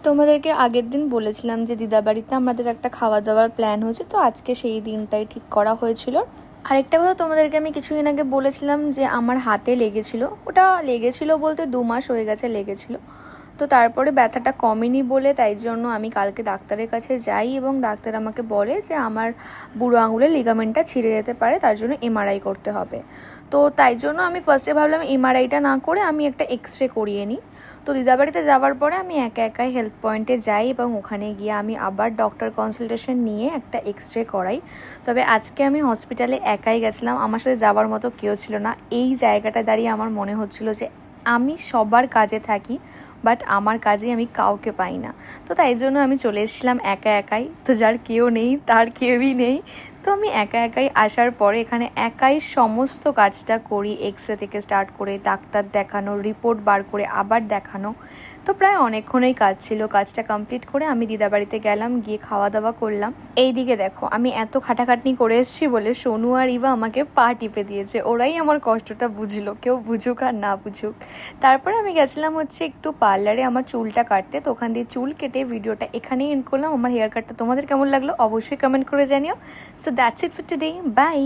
তোমাদেরকে আগের দিন বলেছিলাম যে দিদাবাড়িতে আমাদের একটা খাওয়া দাওয়ার প্ল্যান হয়েছে, তো আজকে সেই দিনটাই ঠিক করা হয়েছিল। আরেকটা কথা তোমাদেরকে আমি কিছুদিন আগে বলেছিলাম যে আমার হাতে লেগেছিল, ওটা লেগেছিল বলতে 2 মাস হয়ে গেছে লেগেছিল। তো তারপরে ব্যথাটা কমেনি বলে তাই জন্য আমি কালকে ডাক্তারের কাছে যাই এবং ডাক্তার আমাকে বলে যে আমার বুড়ো আঙুলের লিগামেন্টটা ছিঁড়ে যেতে পারে, তার জন্য এমআরআই করতে হবে। তো তাই জন্য আমি ফার্স্টে ভাবলাম এমআরআইটা না করে আমি একটা এক্স রে করিয়ে নিই। তো দিদাবাড়িতে যাওয়ার পরে আমি একা একাই হেলথ পয়েন্টে যাই এবং ওখানে গিয়ে আমি আবার ডক্টর কনসালটেশন নিয়ে একটা এক্স রে করাই। তবে আজকে আমি হসপিটালে একাই গেছিলাম, আমার সাথে যাওয়ার মতো কেউ ছিল না। এই জায়গাটা দাঁড়িয়ে আমার মনে হচ্ছিল যে আমি সবার কাজে থাকি বাট আমার কাজে আমি কাউকে পাই না। তো তাই জন্য আমি চলে এসেছিলাম একা একাই। তো যার কেউ নেই তার কেউই নেই, তো আমি একা একাই আসার পরে এখানে একাই সমস্ত কাজটা করি, এক্স রে থেকে স্টার্ট করে ডাক্তার দেখানো, রিপোর্ট বার করে আবার দেখানো। তো প্রায় অনেকক্ষণই কাজ ছিল, কাজটা কমপ্লিট করে আমি দিদাবাড়িতে গেলাম, গিয়ে খাওয়া দাওয়া করলাম। এই দিকে দেখো, আমি এত খাটাখাটনি করে এসেছি বলে সোনু আর ইভা আমাকে পা টিপে দিয়েছে, ওরাই আমার কষ্টটা বুঝলো, কেউ বুঝুক আর না বুঝুক। তারপরে আমি গেছিলাম হচ্ছে একটু পার্লারে আমার চুলটা কাটতে, তো ওখান দিয়ে চুল কেটে ভিডিওটা এখানেই এন্ড করলাম। আমার হেয়ার কাটটা তোমাদের কেমন লাগলো অবশ্যই কমেন্ট করে জানিও। So that's it for today, by.